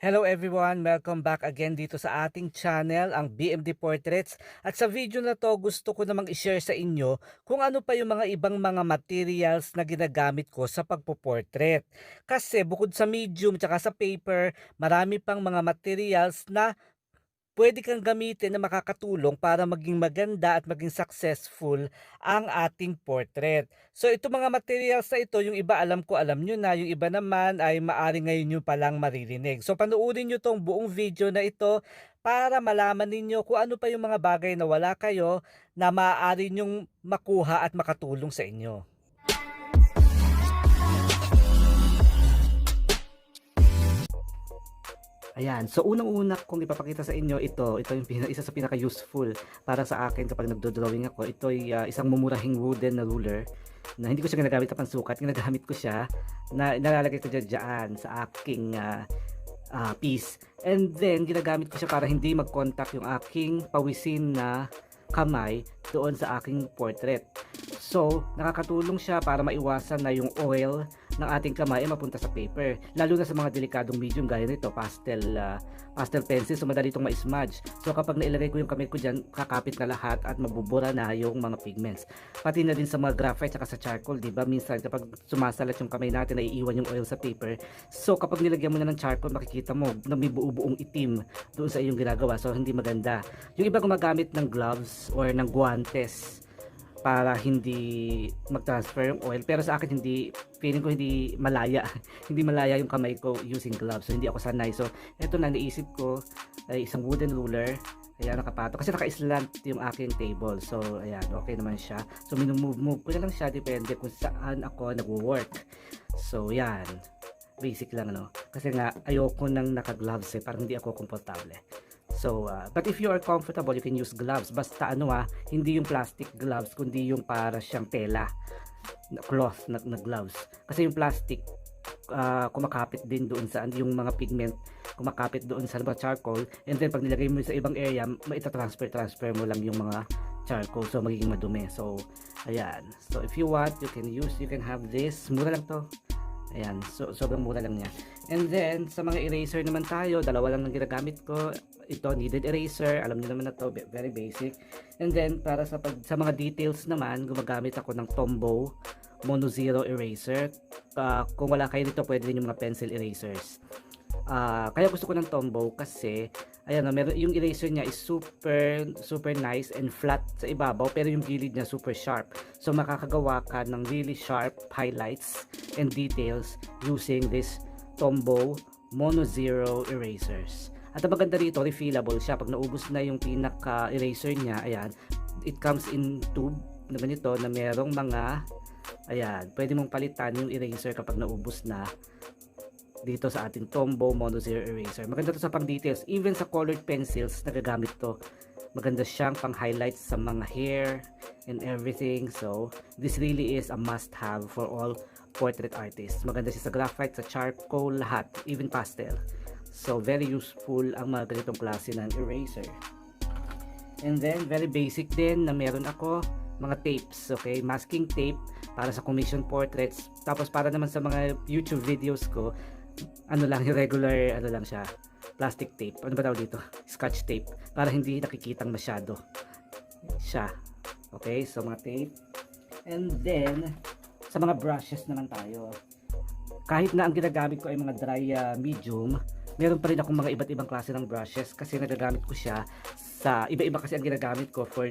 Hello everyone! Welcome back again dito sa ating channel, ang BMD Portraits. At sa video na to, gusto ko namang i-share sa inyo kung ano pa yung mga ibang mga materials na ginagamit ko sa pagpo-portrait. Kasi bukod sa medium at sa paper, marami pang mga materials na puwede kang gamitin na makakatulong para maging maganda at maging successful ang ating portrait. So itong mga materials na ito, yung iba alam ko alam nyo na, yung iba naman ay maaring ngayon nyo palang maririnig. So panoorin nyo tong buong video na ito para malaman ninyo kung ano pa yung mga bagay na wala kayo na maaari nyong makuha at makatulong sa inyo. Ayan, so unang-una kong ipapakita sa inyo ito yung isa sa pinaka-useful para sa akin kapag nagdo-drawing ako. Ito ay isang mumurahing wooden na ruler na hindi ko siya ginagamit sa pansukat, ginagamit ko siya na nalalagay ko dyan sa aking piece. And then ginagamit ko siya para hindi mag-contact yung aking pawisin na kamay doon sa aking portrait. So, nakakatulong siya para maiwasan na yung oil ng ating kamay ay mapunta sa paper. Lalo na sa mga delikadong medium gaya nito, pastel pencils, so madali itong ma-smudge. So, kapag nailagay ko yung kamay ko dyan, kakapit na lahat at mabubura na yung mga pigments. Pati na din sa mga graphite at sa charcoal, diba? Minsan, kapag sumasalat yung kamay natin, naiiwan yung oil sa paper. So, kapag nilagyan mo na ng charcoal, makikita mo na may buo-buong itim doon sa iyong ginagawa. So, hindi maganda. Yung iba gumagamit ng gloves or ng guantes para hindi mag-transfer yung oil, pero sa akin feeling ko hindi malaya hindi malaya yung kamay ko using gloves, so hindi ako sanay. So eto na, naisip ko ay isang wooden ruler, ayan, nakapato kasi naka-slant yung aking table. So ayan, okay naman siya. So move ko na lang siya, depende kung saan ako nagwo-work. So yan, basic lang, no, kasi nga ayoko nang naka-gloves parang hindi ako komportable. So, but if you are comfortable, you can use gloves. Basta hindi yung plastic gloves, kundi yung para siyang tela, cloth na gloves. Kasi yung plastic, kumakapit din doon sa yung mga pigment, kumakapit doon sa charcoal. And then, pag nilagay mo sa ibang area, transfer mo lang yung mga charcoal. So, magiging madumi. So, ayan. So, if you want, you can have this. Mura lang to. Ayan, so sobrang mura lang niya. And then sa mga eraser naman tayo, dalawa lang ang ginagamit ko. Ito, kneaded eraser, alam niyo naman na to, very basic. And then para sa mga details naman, gumagamit ako ng Tombow Mono Zero eraser. Kung wala kayo dito, pwede din yung mga pencil erasers. Kaya gusto ko ng Tombow kasi ayan, meron yung eraser niya is super nice and flat sa ibabaw, pero yung gilid niya super sharp. So makakagawa ka ng really sharp highlights and details using this Tombow Mono Zero erasers. At ang maganda rito, refillable siya. Pag naubos na yung pinaka eraser niya, ayan, it comes in tube na ganito na merong mga, ayan, pwede mong palitan yung eraser kapag naubos na dito sa ating Tombow Mono Zero eraser. Maganda to sa pang details, even sa colored pencils nagagamit to. Maganda siyang pang highlights sa mga hair and everything. So this really is a must have for all portrait artists. Maganda siya sa graphite, sa charcoal, lahat, even pastel. So very useful ang mga ganitong klase ng eraser. And then very basic din na meron ako mga tapes, okay, masking tape para sa commission portraits. Tapos para naman sa mga YouTube videos ko, ano lang, yung regular, ano lang siya, plastic tape, ano ba tawag dito, scotch tape, para hindi nakikitang masyado siya. Okay, so mga tape. And then sa mga brushes naman tayo, kahit na ang ginagamit ko ay mga dry medium, meron pa rin akong mga iba't ibang klase ng brushes kasi nagagamit ko siya sa iba-iba, kasi ang ginagamit ko for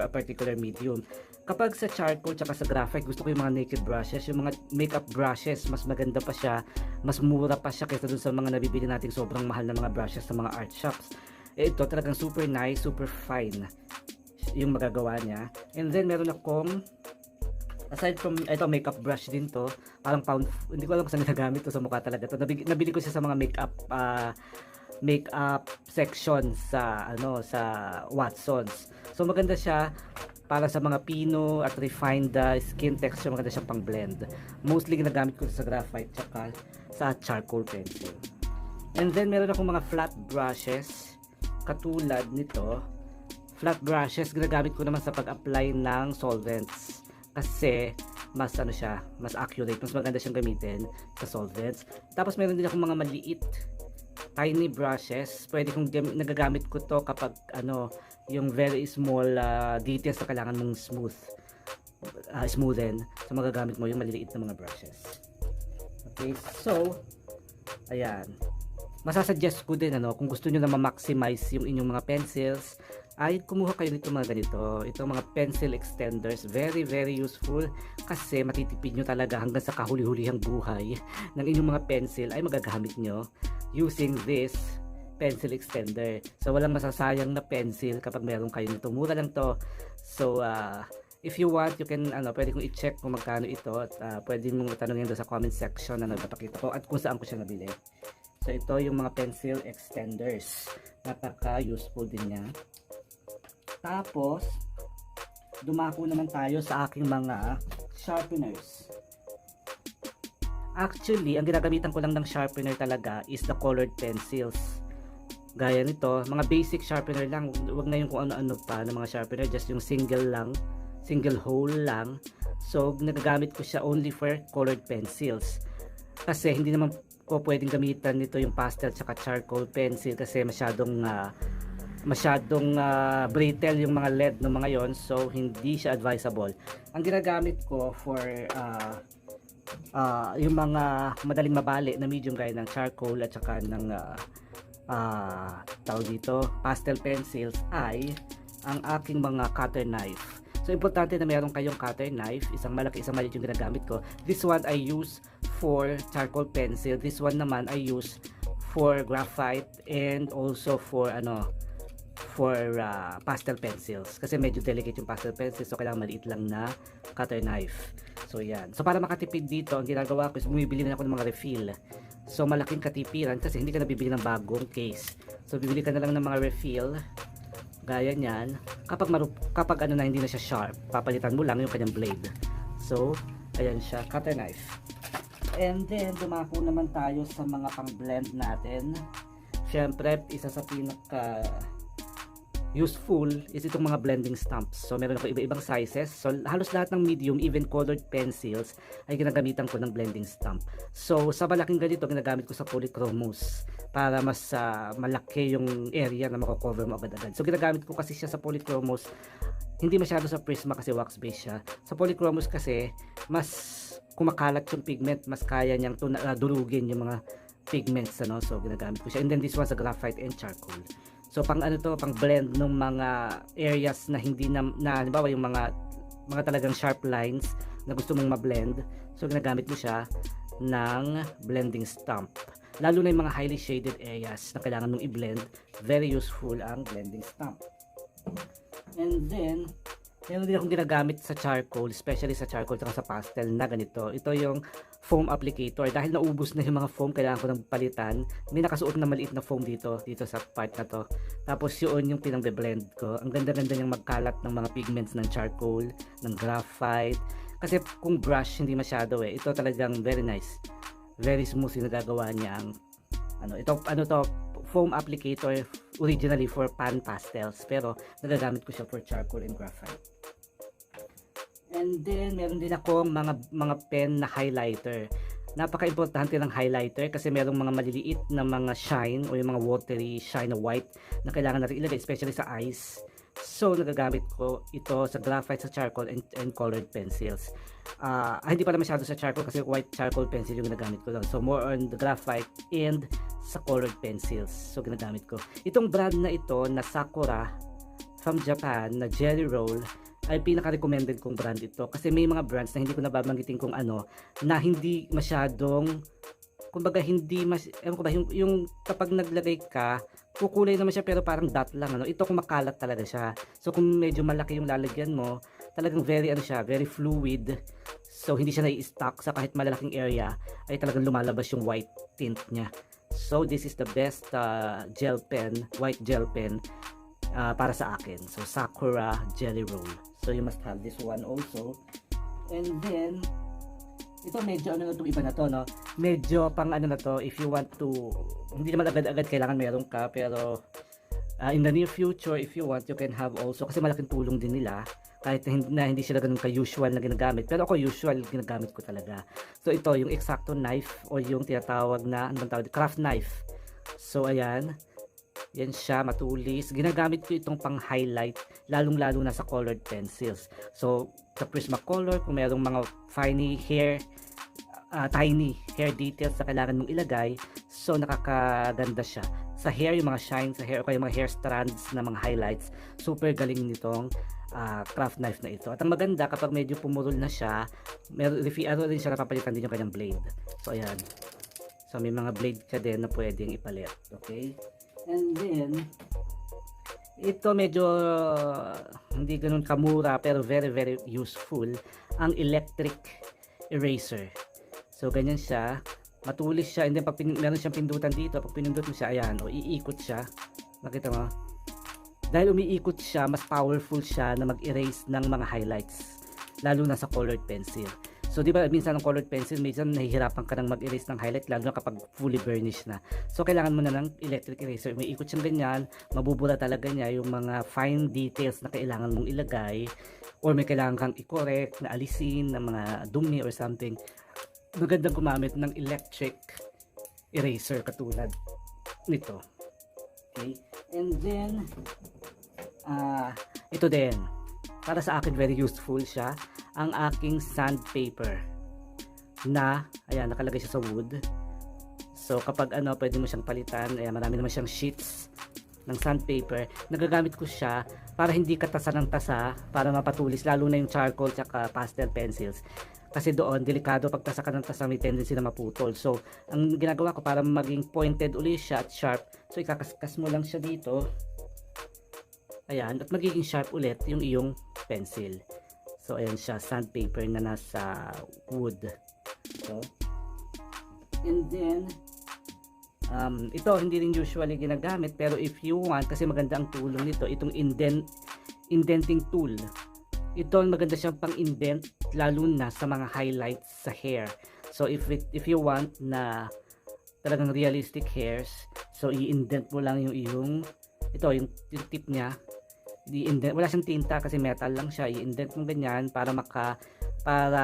a particular medium. Kapag sa charcoal tsaka sa graphite, gusto ko yung mga naked brushes. Yung mga makeup brushes, mas maganda pa siya, mas mura pa siya kaysa dun sa mga nabibili nating sobrang mahal na mga brushes sa mga art shops. Ito talagang super nice, super fine yung magagawa niya. And then meron akong, aside from ito, makeup brush din to, parang pound, hindi ko alam kung saan ginagamit to, sa mukha talaga to. Nabili ko siya sa mga makeup section sa sa Watsons. So maganda siya para sa mga pino at refined skin texture. Maganda siyang pang blend. Mostly ginagamit ko sa graphite tsaka sa charcoal pencil. And then meron akong mga flat brushes katulad nito. Flat brushes ginagamit ko naman sa pag-apply ng solvents kasi mas mas accurate, mas maganda siyang gamitin sa solvents. Tapos meron din akong mga maliit tiny brushes. Pwede kong nagagamit ko to kapag ano, yung very small details na kailangan mong smoothen. So magagamit mo yung maliliit na mga brushes. Okay, so ayan. Masasuggest ko din ano, kung gusto niyo na ma-maximize yung inyong mga pencils, ay kumuha kayo nito mga ganito. Itong mga pencil extenders, very useful kasi matitipid nyo talaga hanggang sa kahuli-hulihang buhay ng inyong mga pencil ay magagamit nyo using this pencil extender. So walang masasayang na pencil kapag meron kayo nito. Mura lang to. So if you want, you can pwede kong i-check kung magkano ito at pwede mong tanongin doon sa comment section na napakita ko at kung saan ko siya nabili. So ito yung mga pencil extenders. Napaka-useful din niya. Tapos, dumako naman tayo sa aking mga sharpeners. Actually, ang ginagamitan ko lang ng sharpener talaga is the colored pencils. Gaya nito, mga basic sharpener lang. Huwag na yung kung ano-ano pa ng mga sharpener. Just yung single lang, single hole lang. So, nagagamit ko siya only for colored pencils. Kasi hindi naman ko pwedeng gamitan nito yung pastel tsaka charcoal pencil kasi masyadong brittle yung mga lead ng mga yon, so hindi siya advisable. Ang ginagamit ko for yung mga madaling mabali na medium gaya ng charcoal at saka ng tawag dito pastel pencils ay ang aking mga cutter knife. So importante na meron kayong cutter knife, isang malaki, isang maliit yung ginagamit ko. This one I use for charcoal pencil, this one naman I use for graphite and also for pastel pencils kasi medyo delicate yung pastel pencils, so kailangan maliit lang na cutter knife. So yan, so para makatipid dito ang ginagawa ko is bumibili na ako ng mga refill. So malaking katipiran kasi hindi ka nabibili ng bagong case, so bibili ka na lang ng mga refill gaya nyan. Kapag ano na hindi na siya sharp, papalitan mo lang yung kanyang blade. So ayan siya, cutter knife. And then dumako naman tayo sa mga pang blend natin. Syempre isa sa pinaka useful is itong mga blending stumps. So meron ako iba-ibang sizes. So halos lahat ng medium, even colored pencils ay ginagamitan ko ng blending stump. So sa malaking ganito ginagamit ko sa polychromos para mas malaki yung area na mako-cover mo agad-agad. So ginagamit ko kasi siya sa polychromos, hindi masyado sa Prisma kasi wax based siya. Sa polychromos kasi mas kumakalat yung pigment, mas kaya niyang durugin yung mga pigments so ginagamit ko siya. And then this one's a graphite and charcoal. So pang pang blend ng mga areas na hindi na halimbawa yung mga talagang sharp lines na gusto mong ma-blend. So ginagamit mo siya ng blending stump. Lalo na yung mga highly shaded areas na kailangan mong i-blend, very useful ang blending stump. And then meron din akong ginagamit sa charcoal, especially sa charcoal at sa pastel na ganito. Ito yung foam applicator. Dahil naubos na yung mga foam, kailangan ko ng palitan. May nakasuot na maliit na foam dito sa part na to. Tapos yun yung pinang-blend ko. Ang ganda-ganda niyang magkalat ng mga pigments ng charcoal, ng graphite. Kasi kung brush, hindi masyado Ito talagang very nice. Very smooth yung nagagawa niya. Ito foam applicator originally for pan pastels, pero nagagamit ko siya for charcoal and graphite. And then meron din akong mga pen na highlighter. Napaka-importante ng highlighter kasi merong mga maliliit na mga shine o yung mga watery shine na white na kailangan natin ilagay, especially sa eyes. So nagagamit ko ito sa graphite, sa charcoal and colored pencils. Hindi pala masyado sa charcoal kasi white charcoal pencil yung ginagamit ko lang. So more on the graphite and sa colored pencils. So ginagamit ko. Itong brand na ito na Sakura from Japan na Jelly Roll ay pinaka-recommended kong brand ito kasi may mga brands na hindi ko nababanggitin kung na hindi masyadong, kumbaga hindi yung kapag naglagay ka kukulay naman siya pero parang dot lang ito kumakalat talaga siya. So kung medyo malaki yung lalagyan mo, talagang very very fluid. So hindi siya nai-stuck sa kahit malalaking area ay talagang lumalabas yung white tint niya. So this is the best white gel pen para sa akin. So Sakura Jelly Roll. So you must have this one also. And then ito medyo itong iba na to medyo pang na to if you want to, hindi naman agad-agad kailangan meron ka, pero in the near future if you want you can have also kasi malaking tulong din nila kahit na hindi sila ganun ka-usual na ginagamit, pero ako usual ginagamit ko talaga. So ito yung exacto knife o yung tinatawag na craft knife. So ayan, yan siya, matulis. Ginagamit ko itong pang highlight, lalong lalo na sa colored pencils. So sa Prismacolor, kung mayroong mga tiny hair details na kailangan mong ilagay, so nakakaganda siya. Sa hair, yung mga shine sa hair o kaya mga hair strands na mga highlights, super galing nitong craft knife na ito. At ang maganda, kapag medyo pumurol na siya, rin siya, napapalitan din yung kanyang blade. So ayan, so may mga blade ka din na pwedeng ipalit. Okay, and then ito medyo hindi ganun kamura pero very very useful, ang electric eraser. So ganyan siya, matulis siya, and then pag meron siyang pindutan dito, pag pinindot mo siya, ayan, o iikot siya, nakita mo, dahil umiikot siya, mas powerful siya na mag-erase ng mga highlights, lalo na sa colored pencil. So di ba minsan ng colored pencil, minsan nahihirapan ka nang mag-erase ng highlight, lalo na kapag fully burnished na. So kailangan mo na ng electric eraser, umiikot siyang ganyan, mabubura talaga niya yung mga fine details na kailangan mong ilagay, or may kailangan kang i-correct, na alisin, na mga dumi or something. Magandang gumamit ng electric eraser katulad nito. Okay, and then ito din, para sa akin very useful siya, ang aking sandpaper na, ayan, nakalagay siya sa wood. So kapag pwede mo siyang palitan, ayan, marami naman siyang sheets ng sandpaper. Nagagamit ko siya para hindi ka tasa ng tasa, para mapatulis, lalo na yung charcoal tsaka pastel pencils. Kasi doon, delikado pag tasa ka ng tasa, may tendency na maputol. So ang ginagawa ko para maging pointed ulit siya at sharp, so ikakaskas mo lang siya dito, ayan, at magiging sharp ulit yung iyong pencil. So ayan siya, sandpaper na nasa wood. So, and then ito hindi rin usually ginagamit, pero if you want, kasi maganda ang tulong nito, itong indenting tool. Ito maganda siyang pang indent, lalo na sa mga highlights sa hair. So if you want na talagang realistic hairs, so i-indent mo lang yung yung tip niya. Wala siyang tinta kasi metal lang siya, i-indent mo ganyan para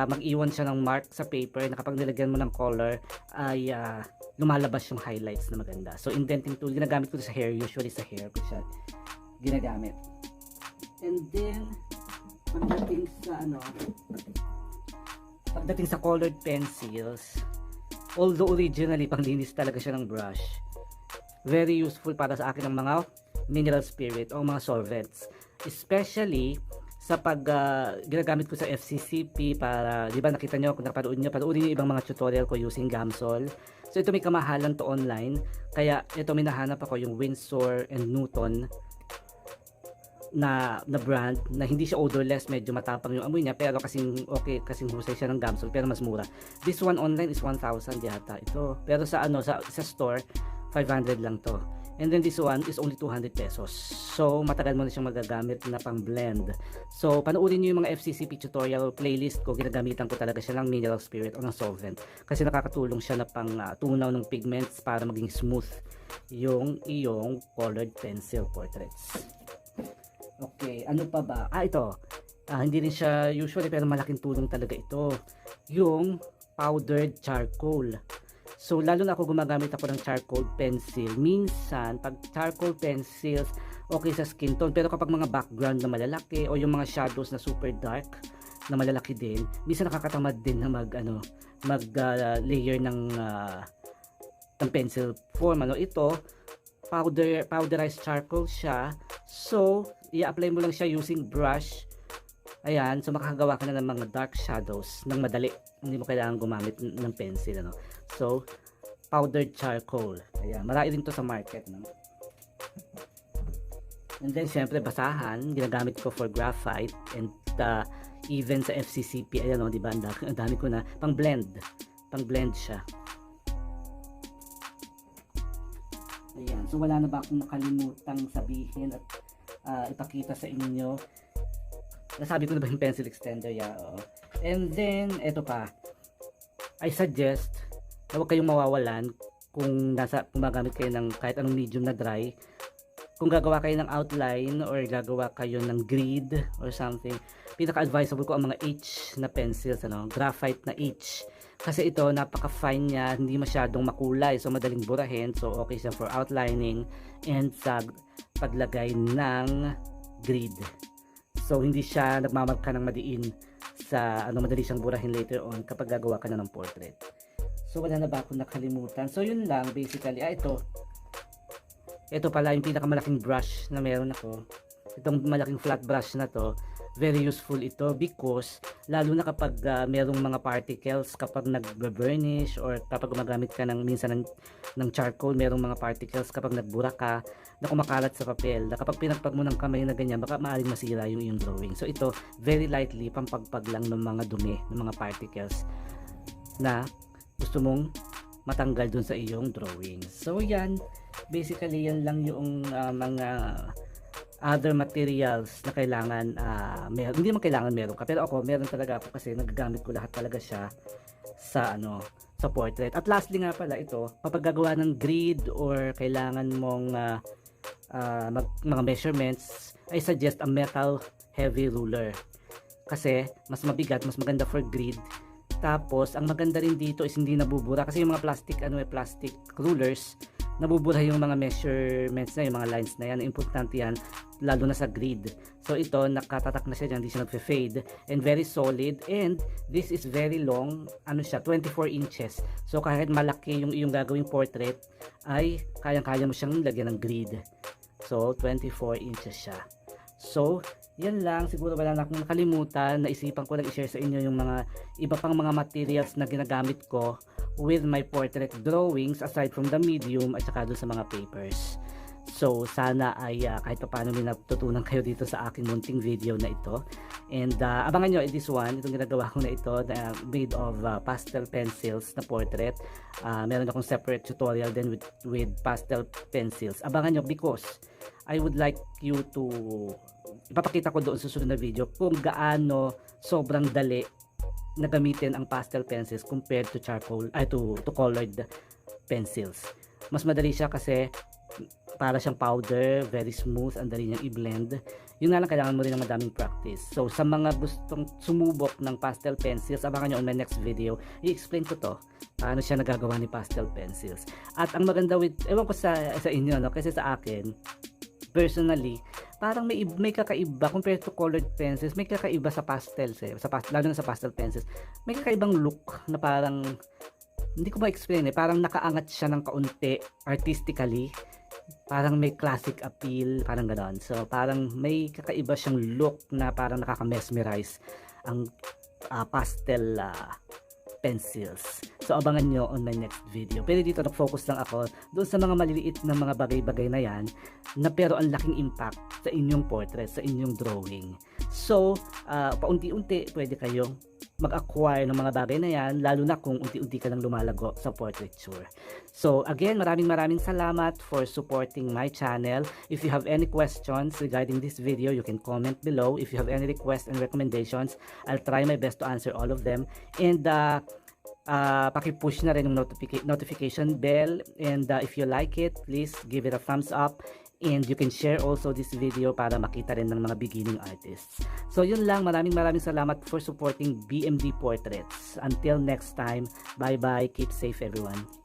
mag-iwan siya ng mark sa paper na kapag nilagyan mo ng color ay lumalabas yung highlights na maganda. So indenting tool, ginagamit ko sa hair, usually sa hair ko siya ginagamit. And then pagdating sa colored pencils, although originally panglinis talaga siya ng brush, very useful para sa akin ang mga mineral spirit o mga solvents, especially sa ginagamit ko sa FCCP, para, di ba nakita nyo, kung panoorin nyo ibang mga tutorial ko using Gamsol. So ito may kamahalan to online, kaya ito may nahanap ako, yung Windsor and Newton na brand, na hindi siya odorless, medyo matapang yung amoy niya, pero kasing husay siya ng Gamsol, pero mas mura. This one online is 1,000 yata ito, pero sa store 500 lang to. And then this one is only 200 pesos. So matagal mo na siyang magagamit na pang blend. So panoorin niyo yung mga FCCP tutorial playlist ko, ginagamitan ko talaga siya ng mineral spirit o ng solvent, kasi nakakatulong siya na pang tunaw ng pigments para maging smooth yung iyong colored pencil portraits. Okay, ano pa ba? Ito. Hindi rin siya usually, pero malaking tulong talaga ito. Yung powdered charcoal. So lalo na ako gumagamit ako ng charcoal pencil. Minsan pag charcoal pencils okay sa skin tone, pero kapag mga background na malalaki o yung mga shadows na super dark na malalaki din, minsan nakakatamad din na mag layer ng pencil form. Ito powderized charcoal siya. So i-apply mo lang siya using brush. Ayan, so makakagawa ka na ng mga dark shadows ng madali. Hindi mo kailangan gumamit ng pencil, So, powdered charcoal. Ayan, marami rin to sa market, And then, syempre, basahan. Ginagamit ko for graphite and even sa FCCP. Ayan, diba? Ang dami ko na. Pang blend siya. Ayan, so wala na ba akong nakalimutang sabihin at ipakita sa inyo? Nasabi ko na ba yung pencil extender? Yeah, And then, eto pa. I suggest na huwag kayong mawawalan kung gumagamit kayo ng kahit anong medium na dry. Kung gagawa kayo ng outline or gagawa kayo ng grid or something, pinaka-advisable ko ang mga H na pencils, Graphite na H. Kasi ito napaka-fine niya, hindi masyadong makulay, so madaling burahin, so okay siya for outlining and sa paglagay ng grid. So hindi siya nagmamarka ng madiin sa madali siyang burahin later on kapag gagawa ka na ng portrait. So wala na ba akong nakalimutan? So yun lang basically. Ito pala yung pinakamalaking brush na meron ako. Itong malaking flat brush na to, very useful ito because lalo na kapag merong mga particles, kapag nagbe-burnish or kapag gumagamit ka minsan ng charcoal, merong mga particles kapag nagbura ka na kumakalat sa papel, na kapag pinagpag mo ng kamay na ganyan, baka maaaring masira yung iyong drawing. So ito, very lightly, pampagpag lang ng mga dumi, ng mga particles na gusto mong matanggal dun sa iyong drawing. So yan, basically yan lang yung mga other materials na kailangan hindi naman kailangan meron ka, pero ako meron talaga ako kasi nagagamit ko lahat talaga siya sa sa portrait. At lastly nga pala ito, kapag gagawa ng grid or kailangan mong mga measurements, I suggest a metal heavy ruler kasi mas mabigat, mas maganda for grid. Tapos ang maganda rin dito is hindi nabubura kasi yung mga plastic rulers, nabubura yung mga measurements na, yung mga lines na yan. Importante yan lalo na sa grid. So ito nakatatak na siya, hindi siya nagfe-fade and very solid, and this is very long, siya 24 inches. So kahit malaki yung gagawing portrait ay kayang-kaya mo siyang lagyan ng grid. So 24 inches siya. So yan lang, siguro wala na akong nakalimutan. Naisipan ko lang i-share sa inyo yung mga iba pang mga materials na ginagamit ko with my portrait drawings aside from the medium at saka doon sa mga papers. So sana ay kahit pa paano may natutunan kayo dito sa aking munting video na ito. And abangan nyo this one, itong ginagawa ko na ito na made of pastel pencils na portrait. Meron akong separate tutorial din with pastel pencils. Abangan nyo because I would like you to ipapakita ko doon sa susunod na video kung gaano sobrang dali na gamitin ang pastel pencils compared to charcoal to colored pencils. Mas madali siya kasi para siyang powder, very smooth, ang dali niyang i-blend. Yun nga lang, kailangan mo rin ng madaming practice. So sa mga gustong sumubok ng pastel pencils, abangan nyo on my next video, i-explain ko to paano siya nagagawa ni pastel pencils. At ang maganda ewan ko sa inyo, kasi sa akin personally, parang may kakaiba compared to colored pencils. May kakaiba sa pastels lalo na sa pastel pencils. May kakaibang look na parang hindi ko ma-explain parang nakaangat siya ng kaunti artistically. Parang may classic appeal, parang gano'n. So parang may kakaiba siyang look na parang nakaka-mesmerize ang pastel pencils. So abangan nyo on my next video. Pero dito nag-focus lang ako doon sa mga maliliit na mga bagay-bagay na yan na pero ang laking impact sa inyong portrait, sa inyong drawing. So paunti-unti pwede kayong mag-acquire ng mga bagay na yan, lalo na kung unti-unti ka lang lumalago sa portraiture. So again, maraming salamat for supporting my channel. If you have any questions regarding this video, you can comment below. If you have any requests and recommendations, I'll try my best to answer all of them. And paki-push na rin yung notification bell. And if you like it, please give it a thumbs up. And you can share also this video para makita rin ng mga beginning artists. So yun lang, maraming salamat for supporting BMD Portraits. Until next time, bye bye, keep safe everyone.